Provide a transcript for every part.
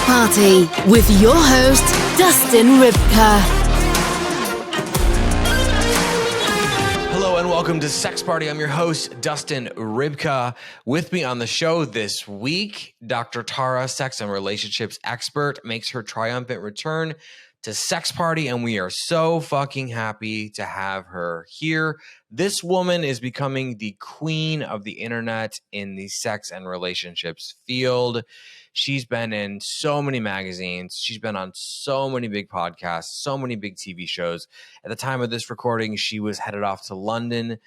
Party with your host, Dustin Rybka. Hello and welcome to Sex Party. I'm your host, Dustin Rybka. With me on the show this week, Dr. Tara, sex and relationships expert, makes her triumphant return to Sex Party, and we are so fucking happy to have her here. This woman is becoming the queen of the internet in the sex and relationships field. She's been in so many magazines. She's been on so many big podcasts, so many big TV shows. At the time of this recording, she was headed off to London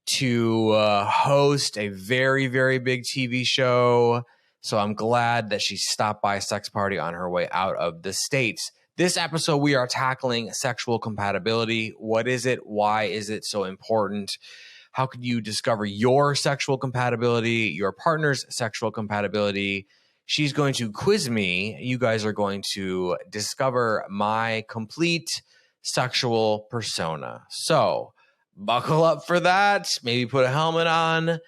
to host a very, very big TV show. So I'm glad that she stopped by Sex Party on her way out of the States. This episode, we are tackling sexual compatibility. What is it? Why is it so important? How could you discover your sexual compatibility, your partner's sexual compatibility? She's going to quiz me. You guys are going to discover my complete sexual persona. So buckle up for that. Maybe put a helmet on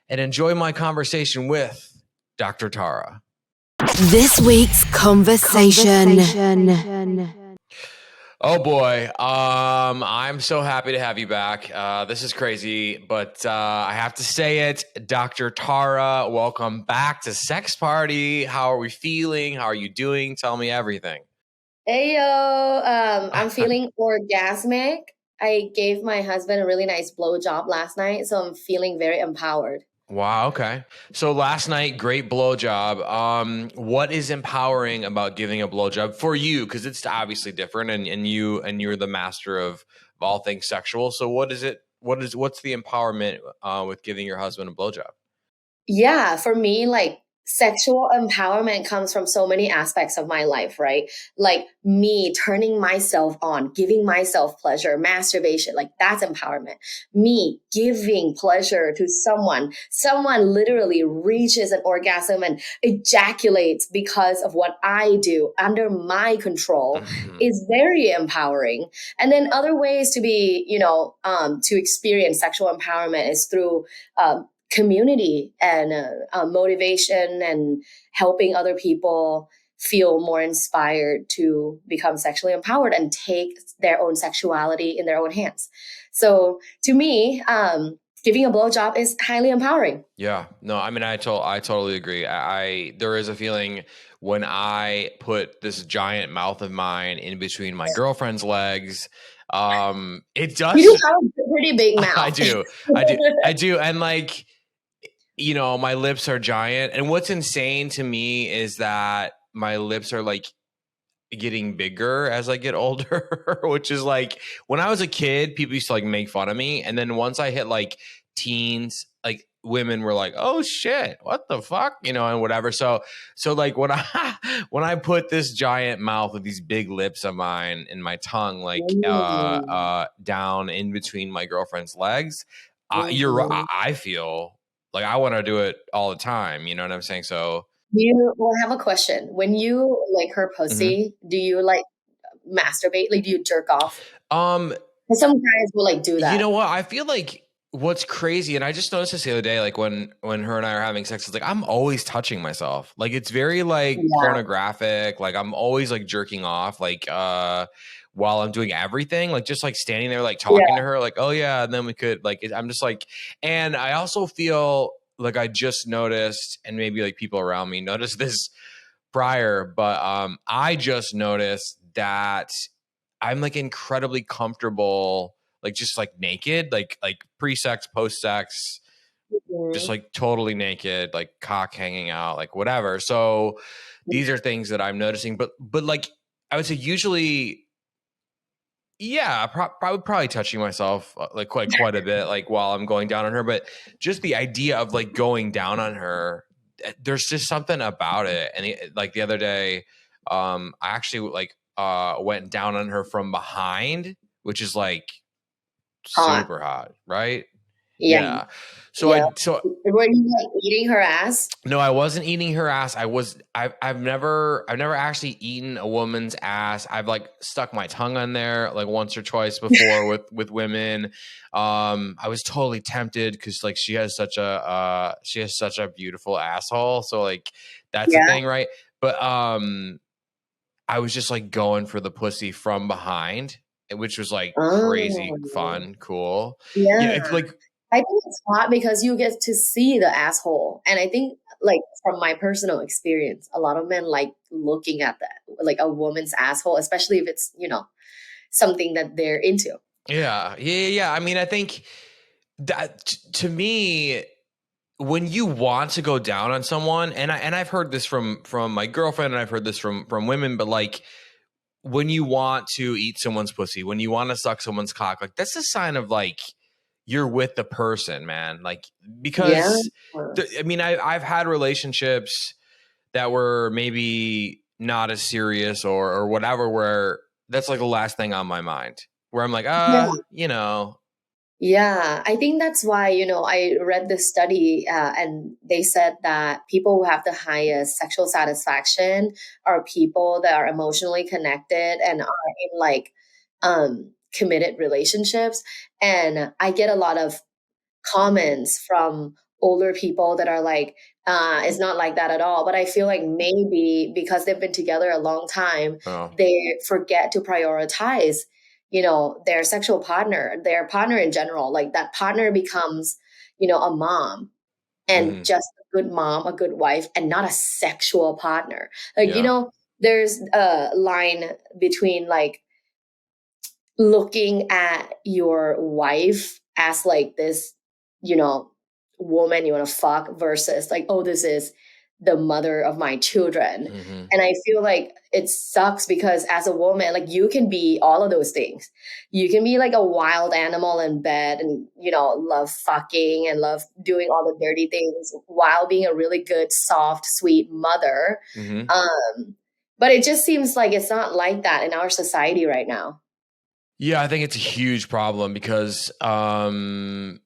and enjoy my conversation with Dr. Tara. This week's conversation. Oh boy, I'm so happy to have you back. This is crazy, but I have to say it. Dr. Tara, welcome back to Sex Party. How are we feeling? How are you doing? Tell me everything. Hey, yo, I'm feeling orgasmic. I gave my husband a really nice blowjob last night, so I'm feeling very empowered. Wow. Okay. So last night, great blowjob. What is empowering about giving a blowjob for you? Because it's obviously different, and you're the master of all things sexual. So what is it? What's the empowerment with giving your husband a blowjob? Yeah, for me, like sexual empowerment comes from so many aspects of my life, right? Like me turning myself on, giving myself pleasure, masturbation, like that's empowerment. Me giving pleasure to someone literally reaches an orgasm and ejaculates because of what I do under my control is very empowering. And then other ways to be, to experience sexual empowerment is through, community and motivation and helping other people feel more inspired to become sexually empowered and take their own sexuality in their own hands. So to me, giving a blowjob is highly empowering. Yeah, no, I mean, I totally agree. There is a feeling when I put this giant mouth of mine in between my girlfriend's legs, it does. You have a pretty big mouth. I do. And like, my lips are giant. And what's insane to me is that my lips are like getting bigger as I get older, which is like when I was a kid, people used to like make fun of me. And then once I hit like teens, like women were like, oh shit, what the fuck? And whatever. So like when I put this giant mouth with these big lips of mine and my tongue, like, down in between my girlfriend's legs, I feel like I want to do it all the time. You know what I'm saying? So I have a question. When you like her pussy, do you like masturbate? Like, do you jerk off? Some guys will like do that. You know what? I feel like what's crazy, and I just noticed this the other day, like when her and I are having sex, it's like I'm always touching myself. Like it's very like pornographic. Like I'm always like jerking off. Like while I'm doing everything, like just like standing there, like talking to her, like, oh yeah. And then we could like, I'm just like, and I also feel like I just noticed, and maybe like people around me noticed this prior, but I just noticed that I'm like incredibly comfortable, like just like naked, like pre-sex, post-sex, just like totally naked, like cock hanging out, like whatever. So these are things that I'm noticing, but like I would say usually, yeah, probably touching myself like quite a bit, like while I'm going down on her. But just the idea of like going down on her, there's just something about it. And like the other day, I actually like went down on her from behind, which is like super hot, right? Yeah. So were you like eating her ass? No, I wasn't eating her ass. I've never actually eaten a woman's ass. I've like stuck my tongue on there like once or twice before with women. I was totally tempted because like she has such a beautiful asshole. So like that's the thing, right? But I was just like going for the pussy from behind, which was like crazy fun, cool. Yeah. It's like, I think it's hot because you get to see the asshole. And I think like from my personal experience, a lot of men like looking at that, like a woman's asshole, especially if it's, something that they're into. Yeah. I mean, I think that to me, when you want to go down on someone, and I've heard this from my girlfriend, and I've heard this from women, but like when you want to eat someone's pussy, when you want to suck someone's cock, like that's a sign of like you're with the person, man. Like, because I mean, I've had relationships that were maybe not as serious or whatever, where that's like the last thing on my mind, where I'm like, Yeah, I think that's why, I read this study and they said that people who have the highest sexual satisfaction are people that are emotionally connected and are in like committed relationships. And I get a lot of comments from older people that are like, it's not like that at all. But I feel like maybe because they've been together a long time, they forget to prioritize their sexual partner, their partner in general. Like that partner becomes, a mom and just a good mom, a good wife, and not a sexual partner. Like, there's a line between like looking at your wife as like this, woman you want to fuck versus like, oh, this is the mother of my children. And I feel like it sucks because as a woman, like you can be all of those things. You can be like a wild animal in bed and, love fucking and love doing all the dirty things while being a really good, soft, sweet mother. But it just seems like it's not like that in our society right now. Yeah, I think it's a huge problem because everybody,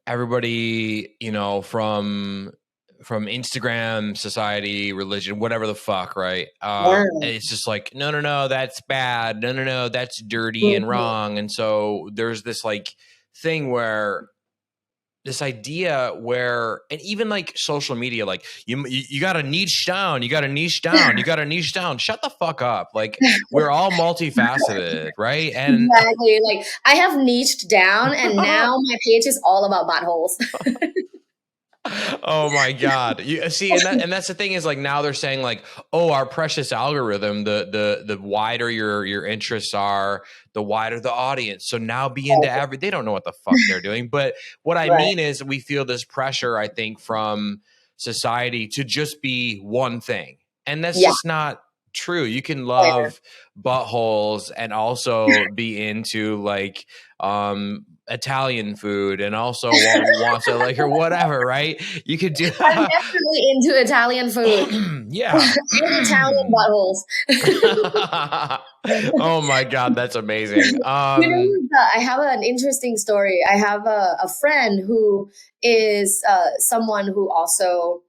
from Instagram, society, religion, whatever the fuck, right? It's just like, no, that's bad. No, that's dirty and wrong. And so there's this like thing where this idea where, and even like social media, like you got to niche down, you got to niche down, you got to niche down. Shut the fuck up. Like we're all multifaceted, right? And exactly. Like I have niched down and now my page is all about buttholes. Oh my God. You see, and that's the thing is like now they're saying like, oh, our precious algorithm, the wider your interests are, the wider the audience. So now be into they don't know what the fuck they're doing. But what I mean is we feel this pressure, I think, from society to just be one thing. And that's just not true. You can love buttholes and also be into like Italian food and also want to like or whatever, right? You could do I'm definitely into Italian food. Yeah. And Italian buttholes. Oh my God, that's amazing. I have an interesting story. I have a friend who is someone who also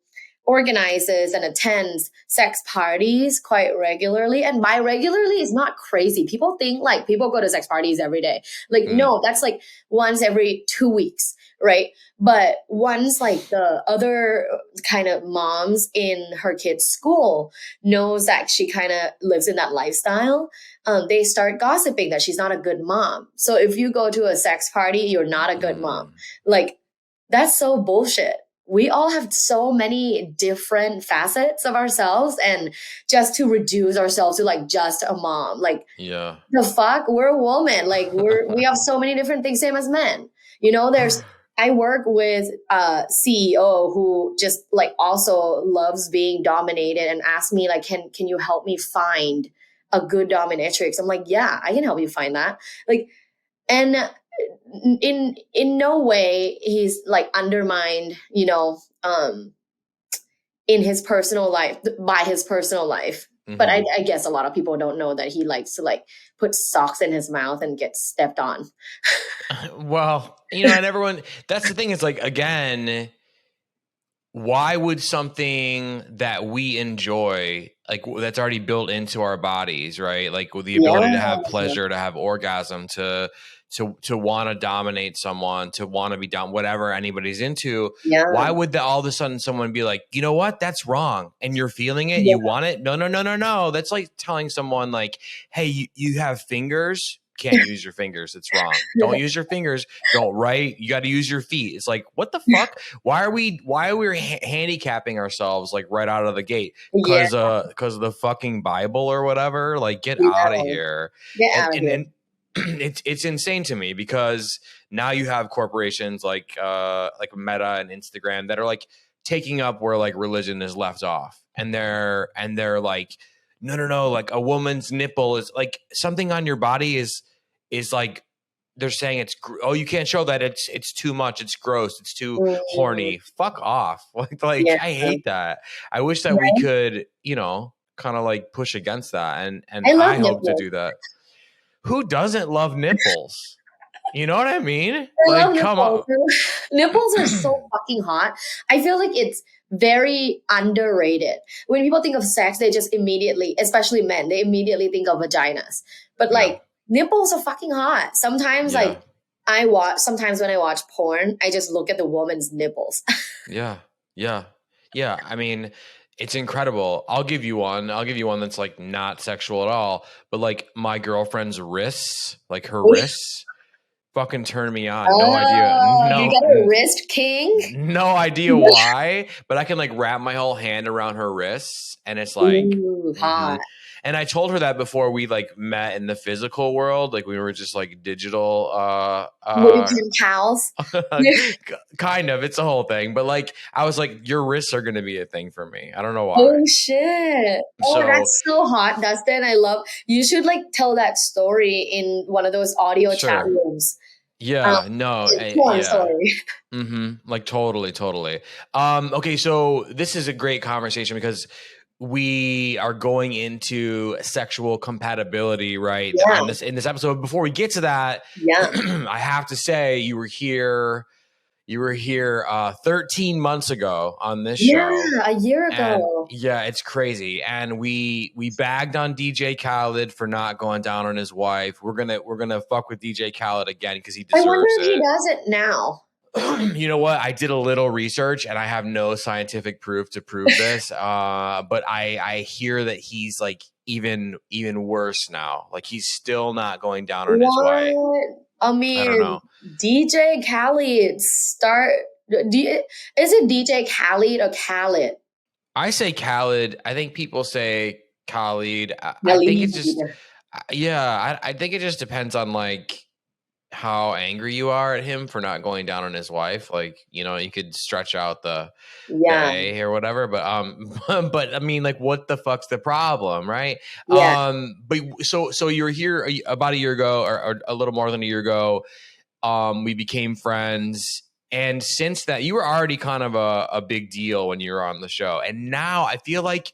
organizes and attends sex parties quite regularly. And by regularly is not crazy. People think like people go to sex parties every day. Like, no, that's like once every 2 weeks, right? But once like the other kind of moms in her kid's school knows that she kind of lives in that lifestyle, they start gossiping that she's not a good mom. So if you go to a sex party, you're not a good mom. Like, that's so bullshit. We all have so many different facets of ourselves, and just to reduce ourselves to like just a mom, like the fuck, we're a woman. Like we have so many different things, same as men. I work with a CEO who just like also loves being dominated and asked me like, can you help me find a good dominatrix? I'm like, yeah, I can help you find that. Like, and in no way he's like undermined, in his personal life, by his personal life. But I guess a lot of people don't know that he likes to like put socks in his mouth and get stepped on. Well, and everyone, that's the thing is like, again, why would something that we enjoy that's already built into our bodies, right? Like with the ability to have pleasure, to have orgasm, to want to dominate someone, to want to be done, whatever anybody's into. Why would all of a sudden someone be like, you know what, that's wrong, and you're feeling it, you want it? No. That's like telling someone like, hey, you have fingers, can't use your fingers, it's wrong. Don't use your fingers, don't write, you got to use your feet. It's like, what the fuck? Why are we handicapping ourselves like right out of the gate because of the fucking Bible or whatever? Like, get out of here. And it's insane to me, because now you have corporations like Meta and Instagram that are like taking up where like religion is left off, and they're like, no, like a woman's nipple is like something on your body is like, they're saying it's, you can't show that, it's too much, it's gross, it's too horny. Fuck off. Like I hate that. I wish that we could, kind of like push against that, and I hope to do that. Who doesn't love nipples? You know what I mean? Like, come on. Nipples are so fucking hot. I feel like it's very underrated. When people think of sex, they just immediately, especially men, they immediately think of vaginas. But like, nipples are fucking hot. Sometimes like sometimes when I watch porn, I just look at the woman's nipples. Yeah. I mean, it's incredible. I'll give you one that's like not sexual at all, but like my girlfriend's wrists, like her wrists fucking turn me on. No idea. No, you got a wrist king? No idea why, but I can like wrap my whole hand around her wrists, and it's like hot. And I told her that before we like met in the physical world, like we were just like digital pals. Kind of, it's a whole thing. But like I was like, your wrists are gonna be a thing for me. I don't know why. Oh shit. That's so hot, Dustin. You should like tell that story in one of those audio chat rooms. Yeah, story. Like totally. Okay, so this is a great conversation because we are going into sexual compatibility, right? Yeah. In this episode. Before we get to that, I have to say you were here 13 months ago on this show. Yeah, a year ago. And it's crazy. And we bagged on DJ Khaled for not going down on his wife. We're gonna fuck with DJ Khaled again because he deserves it. I wonder if he does it now. You know what? I did a little research and I have no scientific proof to prove this. But I hear that he's like even worse now. Like he's still not going down on his wife. I mean, I don't know. DJ Khaled is it DJ Khaled or Khaled? I say Khaled. I think people say Khaled. I think it's just, I think it just depends on like how angry you are at him for not going down on his wife. Like, you could stretch out the A or whatever, but I mean, like, what the fuck's the problem, right? But so you're here about a year ago or a little more than a year ago. We became friends, and since that, you were already kind of a big deal when you were on the show, and now I feel like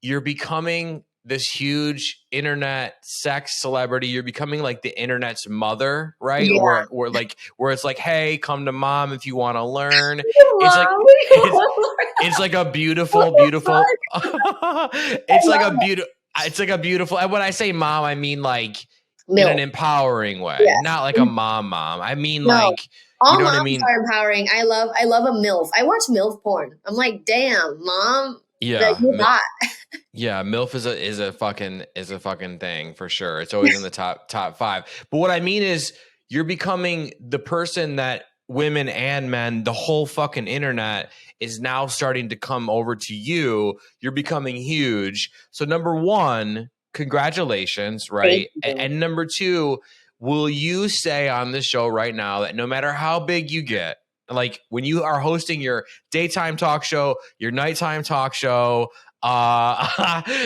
you're becoming this huge internet sex celebrity. You're becoming like the internet's mother, right? Yeah. Where it's like, hey, come to mom if you want to learn. It's like a beautiful. It's like a beautiful. And when I say mom, I mean like in an empowering way, not like a mom. I mean like. All you know moms what I mean? are empowering. I love a MILF. I watch MILF porn. I'm like, damn, mom. Yeah, you're hot. Yeah, MILF is a fucking thing for sure. It's always in the top 5. But what I mean is you're becoming the person that women and men, the whole fucking internet is now starting to come over to you. You're becoming huge. So number 1, congratulations, right? And number 2, will you say on this show right now that no matter how big you get, like when you are hosting your daytime talk show, your nighttime talk show,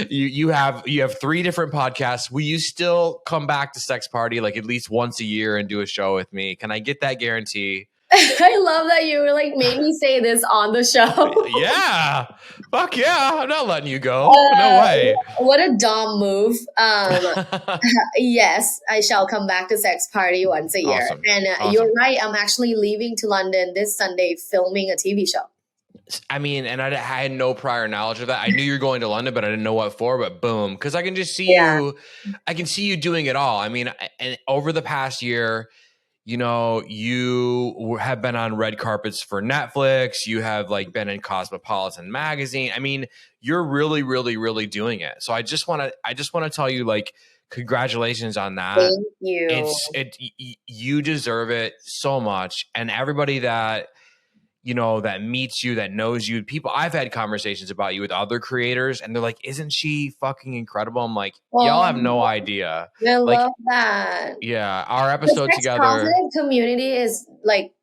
you have 3 different podcasts. Will you still come back to Sex Party like at least once a year and do a show with me? Can I get that guarantee? I love that you like made me say this on the show. Yeah. Fuck yeah. I'm not letting you go. No way. What a dumb move. Yes, I shall come back to Sex Party once a year. Awesome. And Awesome. You're right. I'm actually leaving to London this Sunday filming a TV show. I mean, and I had no prior knowledge of that. I knew you were going to London, but I didn't know what for. But boom, because I can just see Yeah. you. I can see you doing it all. I mean, and over the past year, you know, you have been on red carpets for Netflix. You have like been in Cosmopolitan magazine. I mean, you're really, really, really doing it. So I just want to tell you, like, congratulations on that. Thank you. You deserve it so much, and everybody that, you know, that meets you, that knows you, people, I've had conversations about you with other creators, and they're like, isn't she fucking incredible? I'm like, y'all have no idea. I Like, love that. yeah, our The episode sex together. positive community is like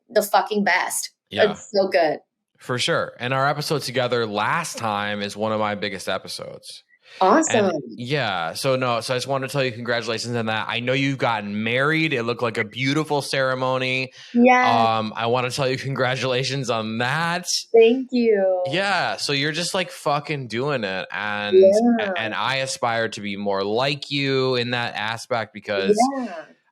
the fucking best. Yeah. It's so good. For sure. And our episode together last time is one of my biggest episodes. Awesome. And yeah. So I just wanted to tell you congratulations on that. I know you've gotten married. It looked like a beautiful ceremony. Yeah. I want to tell you congratulations on that. Thank you. Yeah. So you're just like fucking doing it. And I aspire to be more like you in that aspect, because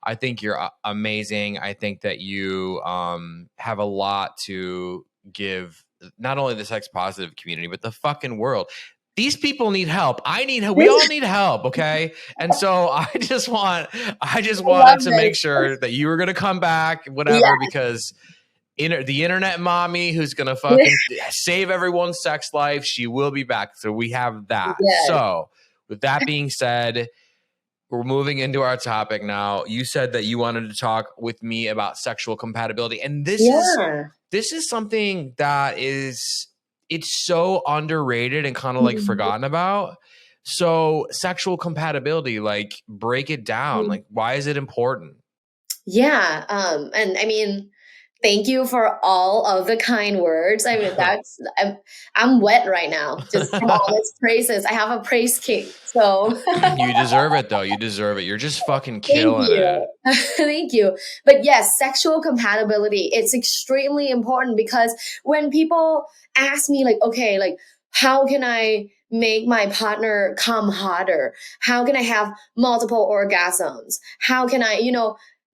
I think you're amazing. I think that you have a lot to give, not only the sex positive community, but the fucking world. These people need help. We all need help. Okay. And so I just wanted to make sure that you were going to come back, whatever, because the internet mommy who's going to fucking save everyone's sex life, she will be back. So we have that. Yes. So with that being said, we're moving into our topic now. You said that you wanted to talk with me about sexual compatibility. And this is something that it's so underrated and kind of like forgotten about. So sexual compatibility, like, break it down. Like, why is it important? Yeah. And I mean, thank you for all of the kind words. I mean, I'm wet right now. Just from all these praises. I have a praise kink. So you deserve it, though. You deserve it. You're just fucking killing it. Thank you. But yes, sexual compatibility, it's extremely important, because when people ask me like, okay, like, how can I make my partner come harder? How can I have multiple orgasms? How can I,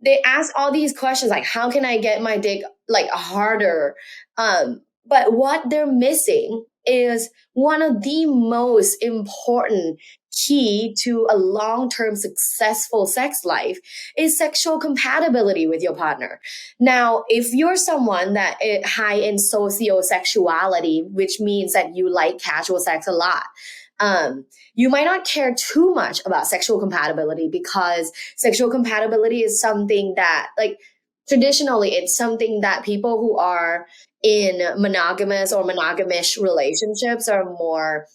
they ask all these questions like, how can I get my dick like harder? But what they're missing is one of the most important key to a long-term successful sex life is sexual compatibility with your partner. Now, if you're someone that is high in sociosexuality, which means that you like casual sex a lot, you might not care too much about sexual compatibility, because sexual compatibility is something that, like, traditionally, it's something that people who are in monogamous or monogamish relationships are more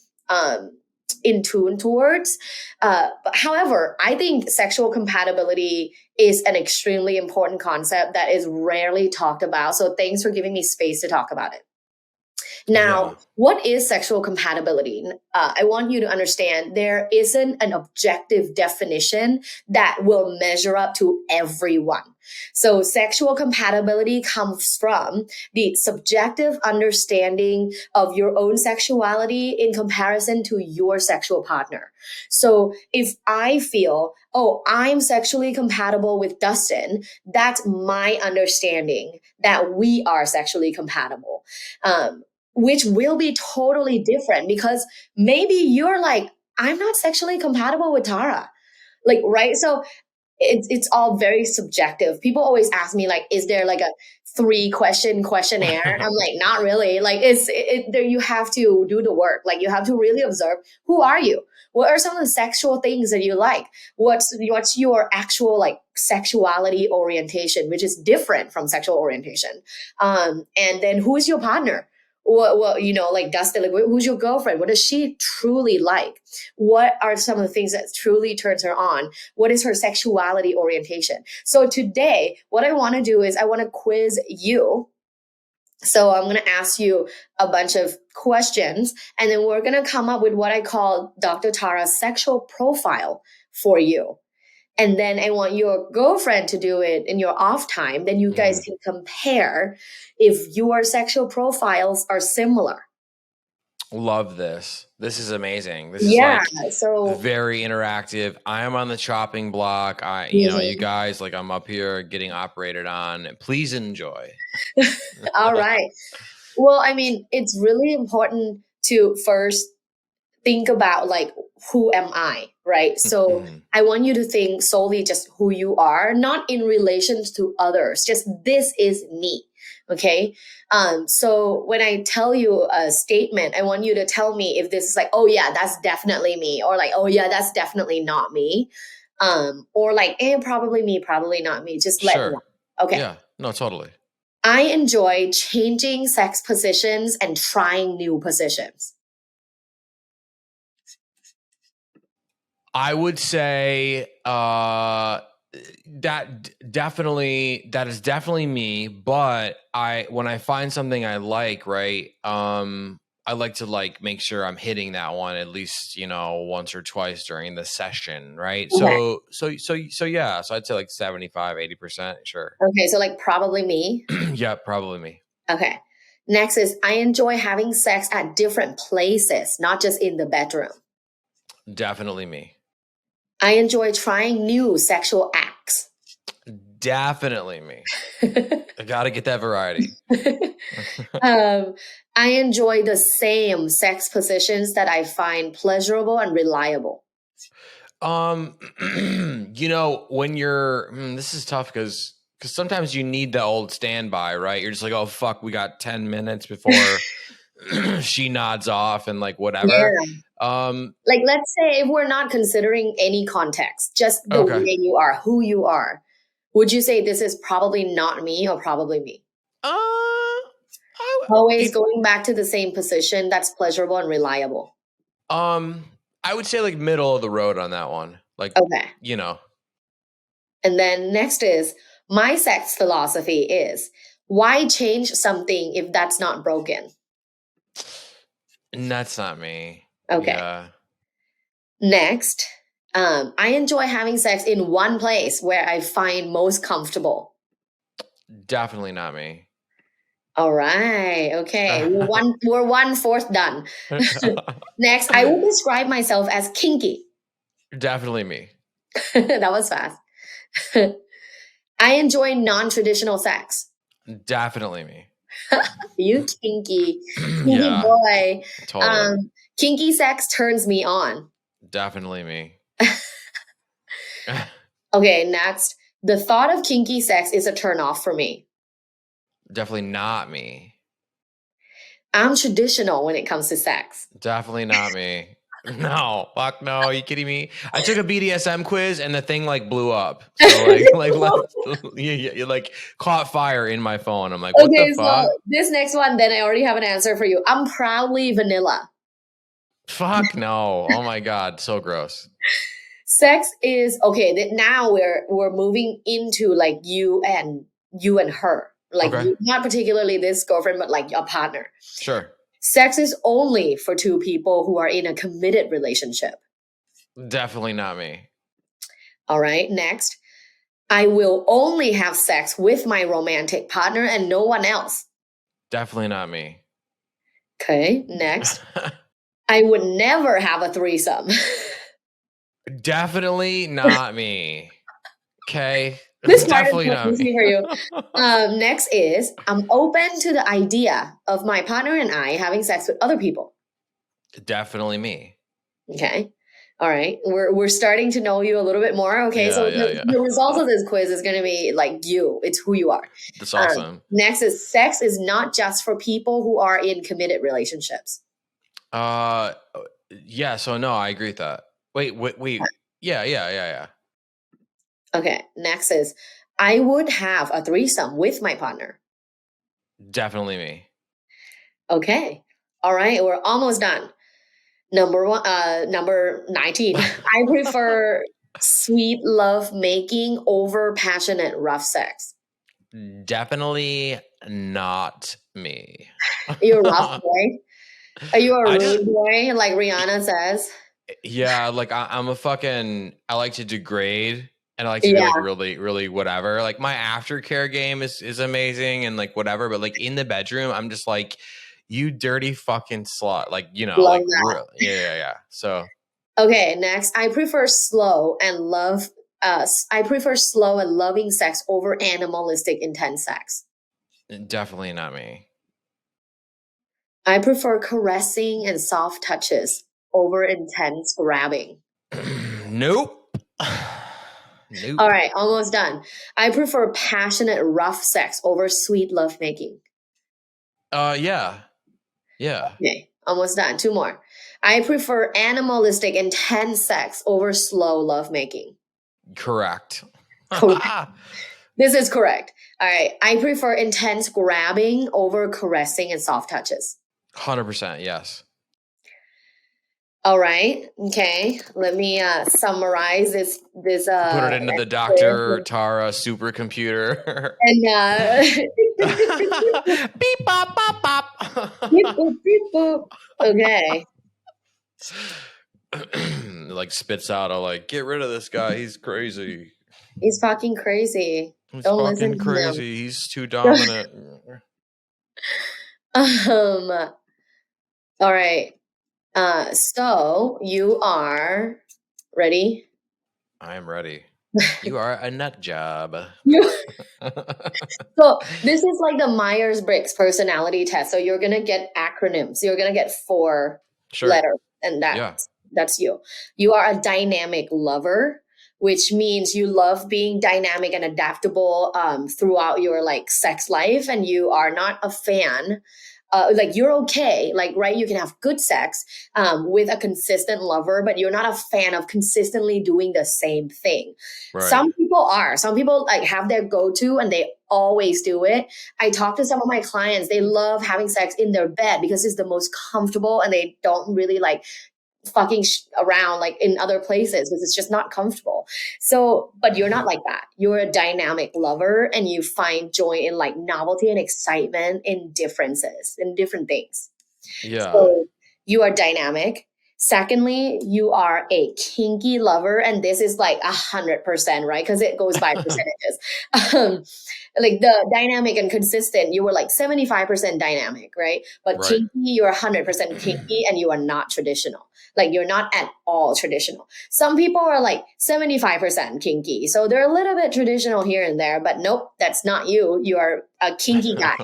in tune towards. But however, I think sexual compatibility is an extremely important concept that is rarely talked about. So thanks for giving me space to talk about it. Now, what is sexual compatibility? I want you to understand there isn't an objective definition that will measure up to everyone. So sexual compatibility comes from the subjective understanding of your own sexuality in comparison to your sexual partner. So if I feel, oh, I'm sexually compatible with Dustin, that's my understanding that we are sexually compatible. Which will be totally different, because maybe you're like, I'm not sexually compatible with Tara. Like, right? So it's all very subjective. People always ask me, like, is there like a 3-question questionnaire? I'm like, not really. Like, there, you have to do the work. Like, you have to really observe, who are you? What are some of the sexual things that you like? What's your actual like sexuality orientation, which is different from sexual orientation? And then who's your partner? What like Dustin, like, who's your girlfriend? What does she truly like? What are some of the things that truly turns her on? What is her sexuality orientation? So today, what I want to do is I want to quiz you. So I'm going to ask you a bunch of questions, and then we're going to come up with what I call Dr. Tara's sexual profile for you. And then I want your girlfriend to do it in your off time. Then you guys can compare if your sexual profiles are similar. Love this. This is amazing. This is like very interactive. I am on the chopping block. You guys, like, I'm up here getting operated on. Please enjoy. All right. Well, I mean, it's really important to first think about like, who am I, right? So Mhm. I want you to think solely just who you are, not in relation to others. Just this is me. Okay. So when I tell you a statement, I want you to tell me if this is like, oh yeah, that's definitely me, or like, oh yeah, that's definitely not me. Or like, probably me, probably not me. Just let me Sure. know. Okay. Yeah. No, totally. I enjoy changing sex positions and trying new positions. I would say that is definitely me, but when I find something I like, right? I like to like make sure I'm hitting that one at least, once or twice during the session, right? Okay. So yeah, so I'd say like 75-80%, sure. Okay. So like probably me. Yeah, probably me. Okay. Next is I enjoy having sex at different places, not just in the bedroom. Definitely me. I enjoy trying new sexual acts. Definitely me. I got to get that variety. I enjoy the same sex positions that I find pleasurable and reliable. When you're this is tough because sometimes you need the old standby, right? You're just like, oh fuck, we got 10 minutes before she nods off and like whatever. Yeah. Like, let's say if we're not considering any context, just the Okay. way you are, who you are, would you say this is probably not me or probably me? Always going back to the same position that's pleasurable and reliable. I would say like middle of the road on that one. Like, Okay. And then next is my sex philosophy is why change something if that's not broken? And that's not me. Okay. Yeah. Next, I enjoy having sex in one place where I find most comfortable. Definitely not me. All right. Okay. We're 1/4 done. Next, I will describe myself as kinky. Definitely me. That was fast. I enjoy non-traditional sex. Definitely me. You kinky Yeah. boy. Totally. Kinky sex turns me on. Definitely me. Okay, next. The thought of kinky sex is a turnoff for me. Definitely not me. I'm traditional when it comes to sex. Definitely not me. No, fuck no. Are you kidding me? I took a BDSM quiz and the thing like blew up. So you like caught fire in my phone. I'm like, what the fuck? So this next one, then I already have an answer for you. I'm proudly vanilla. Fuck no. Oh my God. So gross. Sex is okay. Now we're moving into like you and her. Like Okay. not particularly this girlfriend, but like a partner. Sure. Sex is only for two people who are in a committed relationship. Definitely not me. All right, next. I will only have sex with my romantic partner and no one else. Definitely not me. Okay, next. I would never have a threesome. Definitely not me. Okay. This part Definitely is not easy me. for you. Next is I'm open to the idea of my partner and I having sex with other people. Definitely me. Okay. All right. We're starting to know you a little bit more. Okay. Yeah, The result of this quiz is going to be like you. It's who you are. That's awesome. Next is sex is not just for people who are in committed relationships. Yeah. So no, I agree with that. Wait. Yeah. Okay. Next is I would have a threesome with my partner. Definitely me. Okay. All right. We're almost done. Number 19. I prefer sweet love making over passionate rough sex. Definitely not me. You're a rough boy. Are you a rude boy, like Rihanna says? Yeah, like I'm a fucking. I like to degrade, and I like to be like really, really whatever. Like my aftercare game is amazing, and like whatever. But like in the bedroom, I'm just like, you dirty fucking slut. Like Love like that. yeah. So okay, next, I prefer slow and loving sex over animalistic intense sex. definitely not me. I prefer caressing and soft touches over intense grabbing. Nope. Nope. All right, almost done. I prefer passionate, rough sex over sweet lovemaking. Yeah. Okay, almost done. 2 more. I prefer animalistic, intense sex over slow lovemaking. Correct. Correct. This is correct. All right. I prefer intense grabbing over caressing and soft touches. 100%. Yes. All right. Okay. Let me summarize this. Put it into the Dr. Tara supercomputer. And Beep bop bop bop. beep, boop, beep, boop. Okay. Like spits out a like, get rid of this guy. He's crazy. He's fucking crazy. He's Don't fucking listen to crazy. He's too dominant. All right. So you are ready? I am ready. You are a nut job. So this is like the Myers-Briggs personality test. So you're gonna get acronyms. You're gonna get 4 letters, and that's you. You are a dynamic lover, which means you love being dynamic and adaptable throughout your like sex life, and you are not a fan. Like you're okay, like, right, you can have good sex with a consistent lover, but you're not a fan of consistently doing the same thing. Right. Some people like have their go-to and they always do it. I talk to some of my clients, they love having sex in their bed because it's the most comfortable and they don't really like fucking around like in other places because it's just not comfortable. So, but you're not like that. You're a dynamic lover and you find joy in like novelty and excitement in differences, in different things. Yeah. So you are dynamic. Secondly, you are a kinky lover. And this is like 100%, right? Because it goes by percentages. Like the dynamic and consistent, you were like 75% dynamic, right? But kinky, you're 100% kinky and you are not traditional. Like you're not at all traditional. Some people are like 75% kinky. So they're a little bit traditional here and there, but nope, that's not you. You are a kinky guy.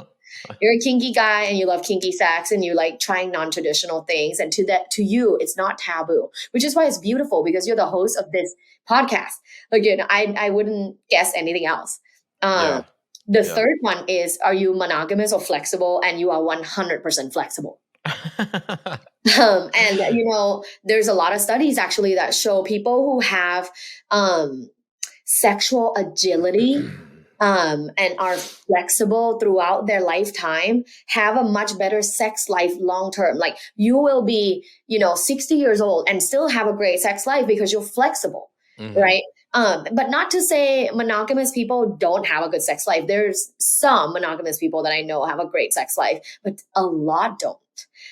You're a kinky guy and you love kinky sex and you like trying non-traditional things. And to you, it's not taboo, which is why it's beautiful because you're the host of this podcast. Again, I wouldn't guess anything else. The third one is, are you monogamous or flexible? And you are 100% flexible. And you know, there's a lot of studies actually that show people who have sexual agility and are flexible throughout their lifetime have a much better sex life long term. Like you will be, 60 years old and still have a great sex life because you're flexible, right? But not to say monogamous people don't have a good sex life. There's some monogamous people that I know have a great sex life, but a lot don't.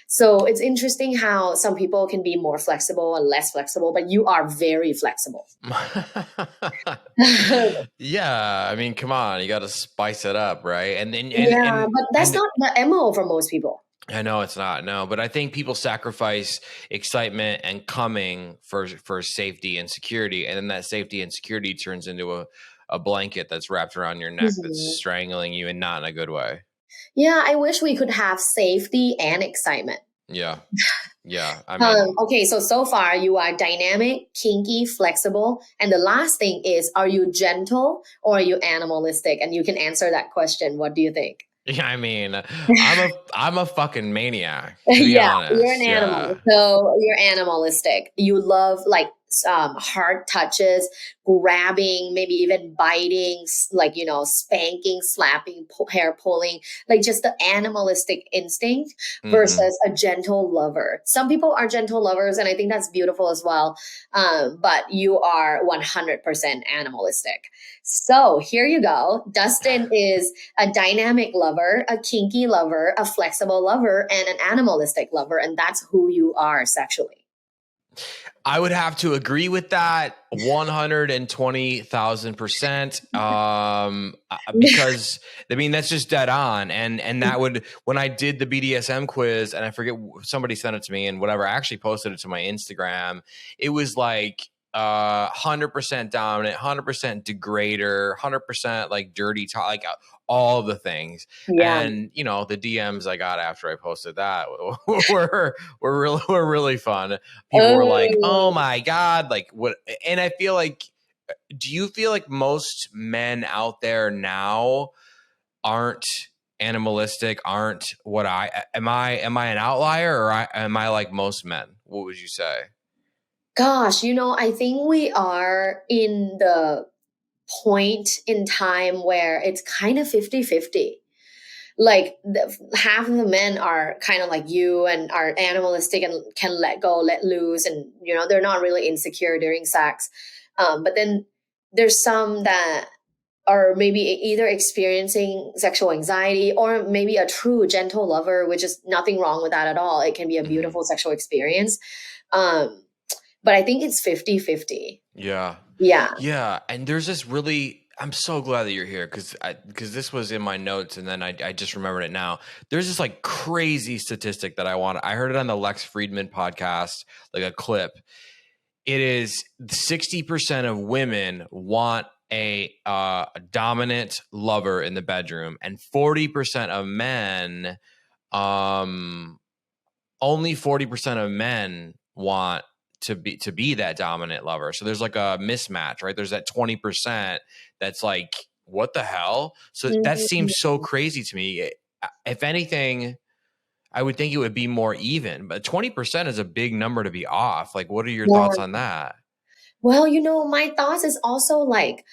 So it's interesting how some people can be more flexible and less flexible, but you are very flexible. Yeah. I mean, come on, you got to spice it up, right? But that's not the MO for most people. I know it's not, no, but I think people sacrifice excitement and coming for safety and security. And then that safety and security turns into a blanket that's wrapped around your neck that's strangling you and not in a good way. Yeah, I wish we could have safety and excitement. Yeah. Yeah. I mean, okay, so far you are dynamic, kinky, flexible. And the last thing is, are you gentle or are you animalistic? And you can answer that question. What do you think? Yeah, I mean, I'm a fucking maniac. To be honest. You're an animal. So you're animalistic. You love like hard touches, grabbing, maybe even biting, like, spanking, slapping, hair pulling, like just the animalistic instinct versus a gentle lover. Some people are gentle lovers, and I think that's beautiful as well. But you are 100% animalistic. So here you go. Dustin is a dynamic lover, a kinky lover, a flexible lover, and an animalistic lover. And that's who you are sexually. I would have to agree with that 120,000%. Because I mean, that's just dead on. And that would, when I did the BDSM quiz, and I forget, somebody sent it to me and whatever, I actually posted it to my Instagram. It was like, 100% dominant, 100% degrader, 100% like dirty talk, like all the things. Yeah. And you know, the DMs I got after I posted that were really fun. People were like, "Oh my god!" Like what? And I feel like, do you feel like most men out there now aren't animalistic? Aren't what I am? I an outlier, or am I like most men? What would you say? Gosh, I think we are in the point in time where it's kind of 50-50. Like half of the men are kind of like you and are animalistic and can let go, let loose. And, they're not really insecure during sex. But then there's some that are maybe either experiencing sexual anxiety or maybe a true gentle lover, which is nothing wrong with that at all. It can be a beautiful sexual experience. But I think it's 50-50. Yeah. Yeah. Yeah. And there's this really, I'm so glad that you're here because this was in my notes and then I just remembered it now. There's this like crazy statistic that I heard it on the Lex Friedman podcast, like a clip. It is 60% of women want a dominant lover in the bedroom, and 40% of men, only 40% of men want to be that dominant lover. So there's like a mismatch, right? There's that 20% that's like, what the hell? So that seems so crazy to me. If anything, I would think it would be more even, but 20% is a big number to be off. Like, what are your thoughts on that? Well, my thoughts is also like,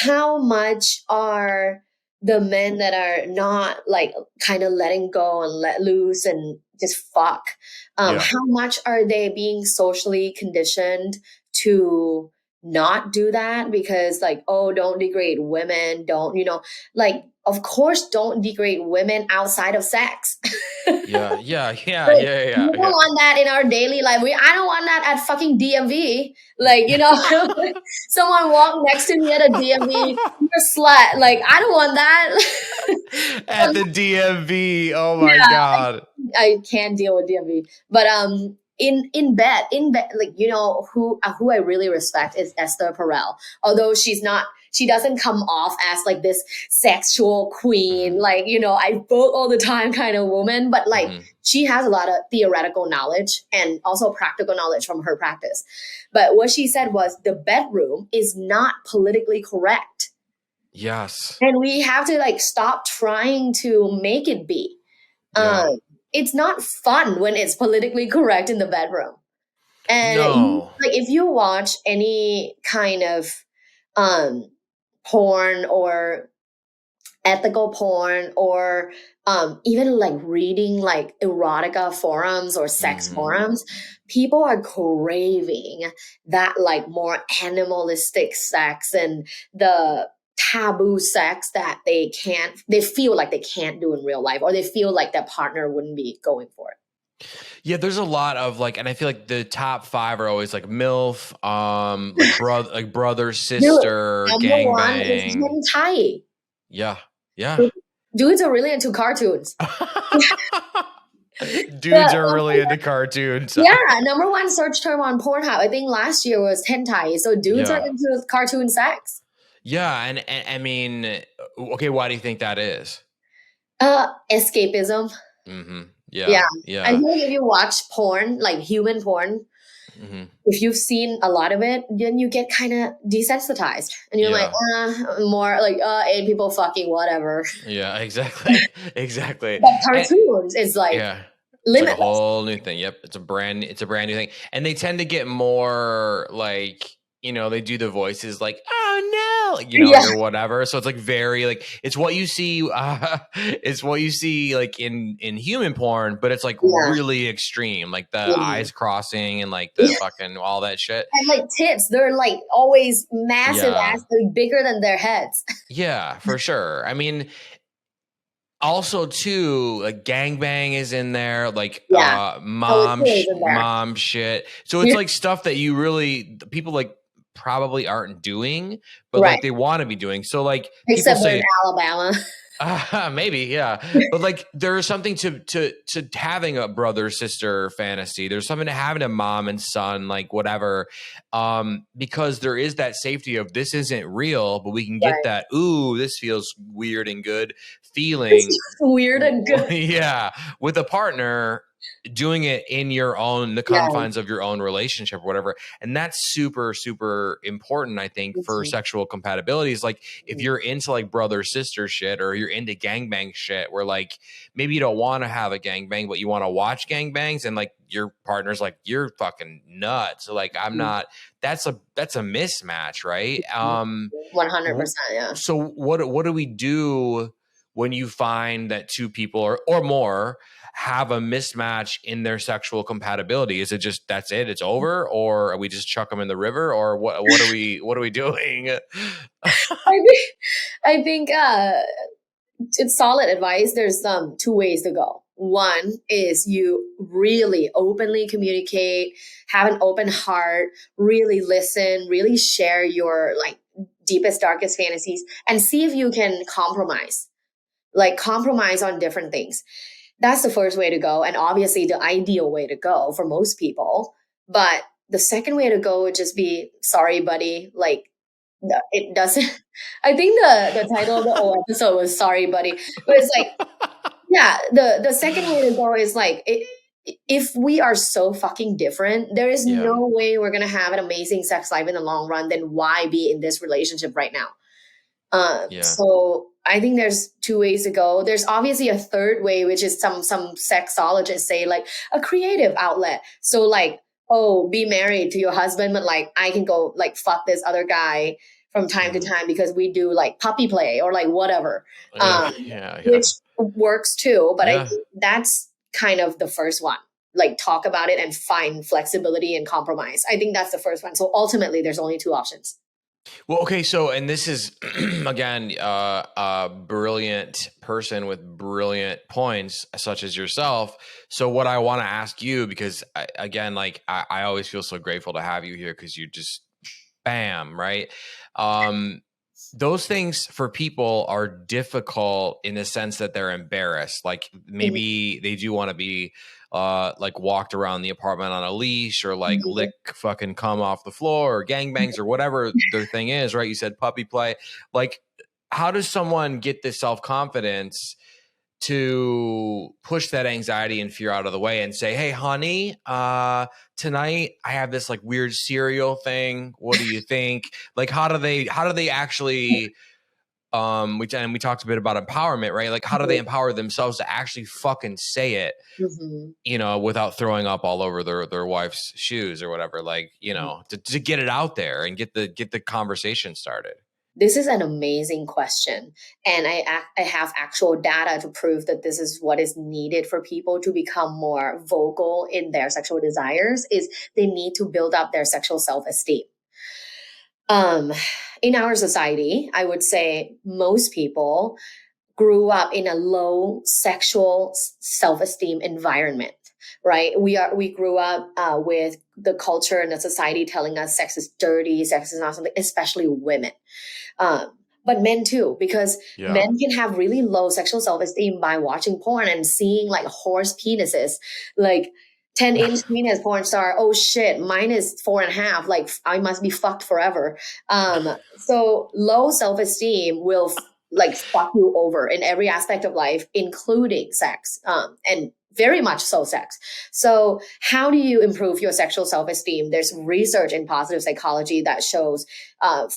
how much are the men that are not like kind of letting go and let loose and just fuck? How much are they being socially conditioned to not do that? Because like, oh, don't degrade women. Don't, like, of course, don't degrade women outside of sex. Yeah. We don't want that in our daily life. I don't want that at fucking DMV. Like, someone walk next to me at a DMV, you're a slut. Like, I don't want that. At the DMV. Oh my God. I can't deal with DMV. But in bed, like, who I really respect is Esther Perel. Although she doesn't come off as like this sexual queen, like, I vote all the time kind of woman, but like she has a lot of theoretical knowledge and also practical knowledge from her practice. But what she said was the bedroom is not politically correct. Yes. And we have to like stop trying to make it be. It's not fun when it's politically correct in the bedroom. And like if you watch any kind of porn or ethical porn or even like reading like erotica forums or sex forums, people are craving that like more animalistic sex and the taboo sex that they feel like they can't do in real life, or they feel like their partner wouldn't be going for it. Yeah, there's a lot of like, and I feel like the top 5 are always like MILF, like brother, sister, gangbang. Hentai. Yeah. Dudes are really into cartoons. Dudes are really into cartoons. Yeah, number 1 search term on Pornhub, I think last year was hentai. So dudes are into cartoon sex. Yeah, and I mean, okay, why do you think that is? Escapism. Yeah. I think if you watch porn, like human porn, if you've seen a lot of it, then you get kind of desensitized, and you're like, more like, eight people fucking whatever. Yeah, exactly. But cartoons is like limitless. It's like a whole new thing. Yep, it's a brand new thing, and they tend to get more like, they do the voices like, oh no, or whatever. So it's like very like, it's what you see. It's what you see like in human porn, but it's like really extreme, like the eyes crossing and like the fucking all that shit. And like tits, they're like always massive ass, like bigger than their heads. Yeah, for sure. I mean, also too, like gangbang is in there, like mom shit. So it's like stuff that people like probably aren't doing, but like they want to be doing. So like, except in Alabama. Maybe, yeah. But like there's something to having a brother sister fantasy. There's something to having a mom and son, like whatever. Because there is that safety of this isn't real, but we can get Right. that, ooh, this feels weird and good feeling. Weird and good. Yeah. With a partner doing it in the Yeah. confines of your own relationship or whatever. And that's super, super important, I think, for sexual compatibility. Is like if you're into like brother sister shit, or you're into gangbang shit, where like maybe you don't want to have a gangbang, but you want to watch gangbangs, and like your partner's like, you're fucking nuts. So like I'm not, that's a mismatch, right? 100%, yeah. So what do we do when you find that two people or more have a mismatch in their sexual compatibility? Is it just that's it, it's over, or are we just chuck them in the river, or what are we doing? I think it's solid advice. There's two ways to go. One is you really openly communicate, have an open heart, really listen, really share your like deepest, darkest fantasies, and see if you can compromise on different things. That's the first way to go, and obviously the ideal way to go for most people. But the second way to go would just be, sorry, buddy, like it doesn't. I think the title of the whole episode was "Sorry, Buddy," but it's like, yeah, the second way to go is like, if we are so fucking different, there is no way we're gonna have an amazing sex life in the long run. Then why be in this relationship right now? So I think there's two ways to go. There's obviously a third way, which is some sexologists say like a creative outlet. So like, oh, be married to your husband, but like I can go like fuck this other guy from time to time because we do like puppy play or like whatever, which works too. But I think that's kind of the first one. Like talk about it and find flexibility and compromise. I think that's the first one. So ultimately, there's only two options. Well, okay. So, and this is again, a brilliant person with brilliant points, such as yourself. So what I want to ask you, because I always feel so grateful to have you here, because you just bam, right? Those things for people are difficult in the sense that they're embarrassed. Like maybe they do want to be like walked around the apartment on a leash, or like lick fucking cum off the floor, or gangbangs, or whatever their thing is, right? You said puppy play. Like, how does someone get this self-confidence to push that anxiety and fear out of the way and say, hey, honey, tonight I have this like weird cereal thing. What do you think? Like, how do they actually, we talked a bit about empowerment, right? Like, how do they empower themselves to actually fucking say it, you know, without throwing up all over their wife's shoes or whatever, like, you know, to get it out there and get the conversation started? This is an amazing question. And I have actual data to prove that this is what is needed for people to become more vocal in their sexual desires, is they need to build up their sexual self-esteem. In our society, I would say most people grew up in a low sexual self-esteem environment, right? We grew up with the culture and the society telling us sex is dirty, sex is not something, especially women. But men too, because men can have really low sexual self-esteem by watching porn and seeing like horse penises, like 10-inch penis porn star. Oh shit, mine is 4.5. Like I must be fucked forever. So low self-esteem will like fuck you over in every aspect of life, including sex, and very much so sex. So how do you improve your sexual self-esteem? There's research in positive psychology that shows,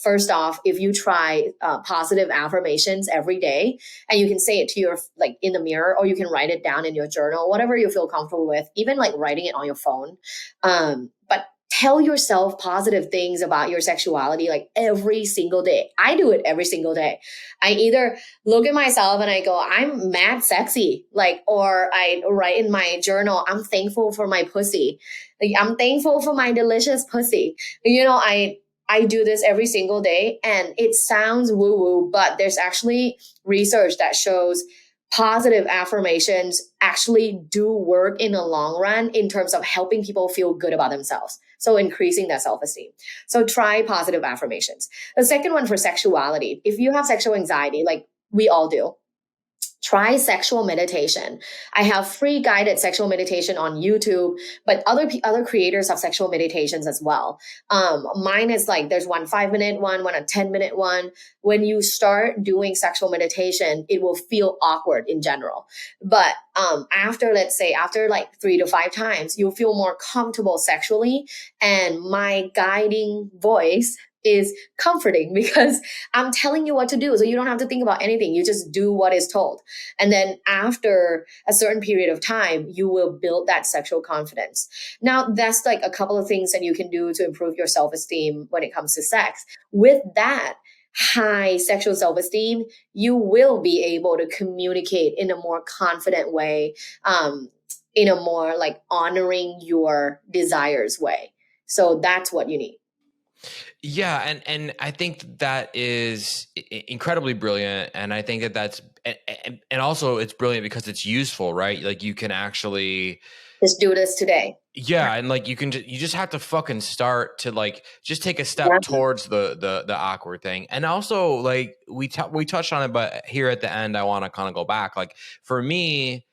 first off, if you try positive affirmations every day, and you can say it to your, like in the mirror, or you can write it down in your journal, whatever you feel comfortable with, even like writing it on your phone. But tell yourself positive things about your sexuality, like every single day. I do it every single day. I either look at myself and I go, I'm mad sexy, like, or I write in my journal, I'm thankful for my pussy. Like, I'm thankful for my delicious pussy. You know, I do this every single day, and it sounds woo-woo, but there's actually research that shows positive affirmations actually do work in the long run in terms of helping people feel good about themselves. So increasing their self-esteem. So try positive affirmations. The second one for sexuality. If you have sexual anxiety, like we all do, try sexual meditation. I have free guided sexual meditation on YouTube, but other creators have sexual meditations as well. Mine is like, there's one 5-minute one, a 10-minute one. When you start doing sexual meditation, it will feel awkward in general. But after like 3 to 5 times, you'll feel more comfortable sexually. And my guiding voice is comforting because I'm telling you what to do. So you don't have to think about anything. You just do what is told. And then after a certain period of time, you will build that sexual confidence. Now, that's like a couple of things that you can do to improve your self-esteem when it comes to sex. With that high sexual self-esteem, you will be able to communicate in a more confident way, in a more like honoring your desires way. So that's what you need. Yeah, and I think that is incredibly brilliant, and I think that's and also it's brilliant because it's useful, right? Like you can actually just do this today. Yeah, and like you just have to fucking start to like just take a step towards the awkward thing, and also like we touched on it, but here at the end I want to kind of go back. Like for me,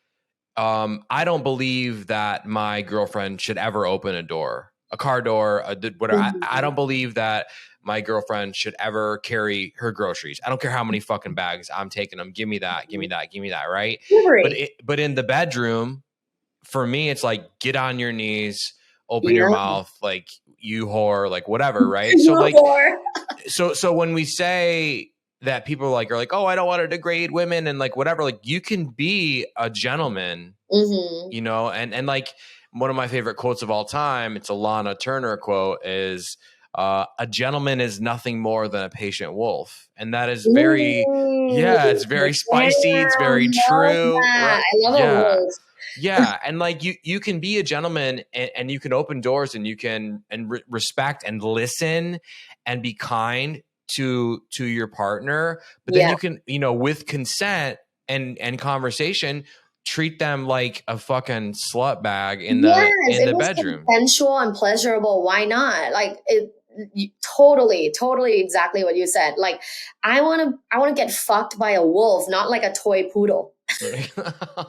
I don't believe that my girlfriend should ever open a door. A car door, whatever. I don't believe that my girlfriend should ever carry her groceries. I don't care how many fucking bags I'm taking them. Give me that, give me that, give me that, right? But in the bedroom, for me, it's like, get on your knees, open your mouth, like you whore, like whatever, right? So like, so when we say that people are like, oh, I don't want to degrade women and like whatever, like you can be a gentleman, you know, and like, one of my favorite quotes of all time, it's a Lana Turner quote, is a gentleman is nothing more than a patient wolf. And that is very, it's very spicy. It's very true. Right? I love a wolf. Yeah. And like you can be a gentleman and you can open doors and you can respect and listen and be kind to your partner. But then you can, you know, with consent and conversation, treat them like a fucking slut bag in the bedroom. Sensual and pleasurable. Why not? Like totally exactly what you said. Like I want to get fucked by a wolf, not like a toy poodle.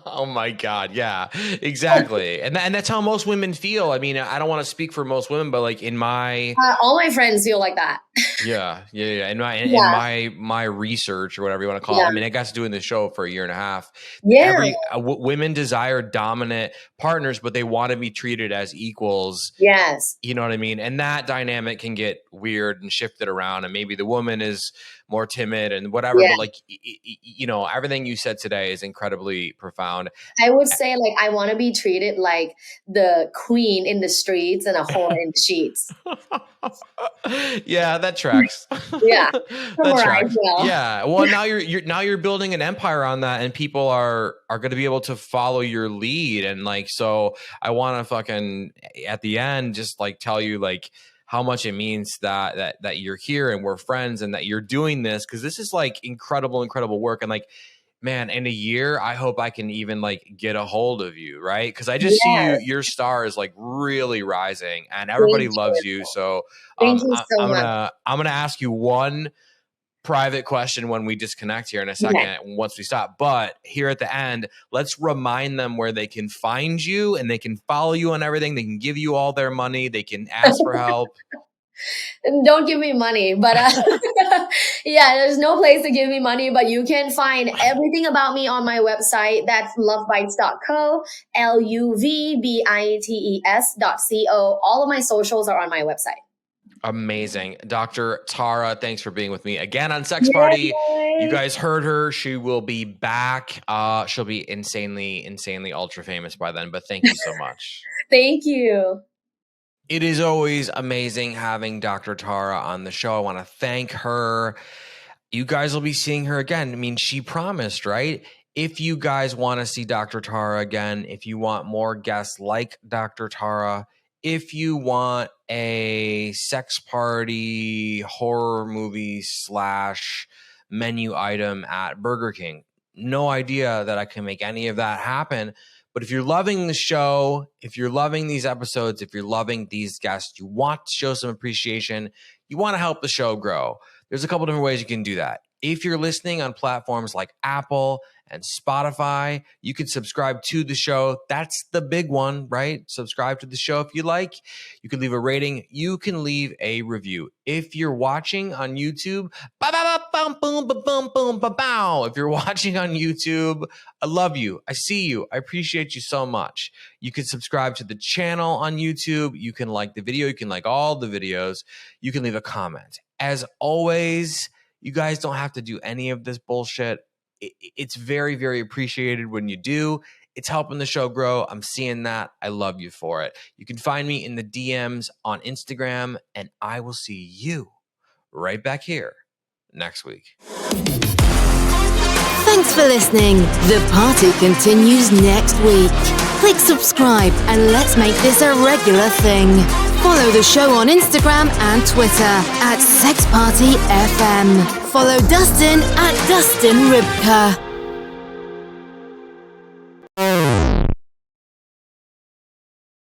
Oh my God. Yeah, exactly. And that's how most women feel. I mean, I don't want to speak for most women, but like in my, all my friends feel like that. Yeah. In my research or whatever you want to call it. I mean, I got to doing this show for 1.5 years. Women desire dominant partners, but they want to be treated as equals. Yes. You know what I mean? And that dynamic can get weird and shifted around. And maybe the woman is more timid and whatever, but like, you know, everything you said today is incredibly profound. I would say like, I want to be treated like the queen in the streets and a whore in the sheets. Yeah, that tracks. Yeah. That tracks. Yeah. Well, now you're building an empire on that, and people are going to be able to follow your lead. And like, so I want to fucking at the end, just like tell you like how much it means that you're here and we're friends and that you're doing this. 'Cause this is like incredible work. And like, man, in a year, I hope I can even like get a hold of you, right? Because I just see your star is like really rising, and everybody loves you. So thank you so much. I'm gonna ask you one private question when we disconnect here in a second, once we stop. But here at the end, let's remind them where they can find you and they can follow you on everything. They can give you all their money. They can ask for help. Don't give me money, but there's no place to give me money, but you can find everything about me on my website. That's luvbites.co, LUVBITES.co. All of my socials are on my website. Amazing. Dr. Tara, thanks for being with me again on Sex Party. You guys heard her. She will be back. She'll be insanely ultra famous by then, but thank you so much. Thank you. It is always amazing having Dr. Tara on the show. I want to thank her. You guys will be seeing her again. I mean, she promised, right? If you guys want to see Dr. Tara again, if you want more guests like Dr. Tara, if you want a sex party horror movie / menu item at Burger King, no idea that I can make any of that happen. But if you're loving the show, if you're loving these episodes, if you're loving these guests, you want to show some appreciation, you want to help the show grow, there's a couple different ways you can do that. If you're listening on platforms like Apple and Spotify, you can subscribe to the show. That's the big one, right? Subscribe to the show if you like. You can leave a rating. You can leave a review. If you're watching on YouTube, if you're watching on YouTube, I love you. I see you. I appreciate you so much. You can subscribe to the channel on YouTube. You can like the video. You can like all the videos. You can leave a comment. As always, you guys don't have to do any of this bullshit. It's very, very appreciated when you do. It's helping the show grow. I'm seeing that. I love you for it. You can find me in the DMs on Instagram, and I will see you right back here next week. Thanks for listening. The party continues next week. Click subscribe and let's make this a regular thing. Follow the show on Instagram and Twitter @SexPartyFM. Follow Dustin @Dustin Rybka.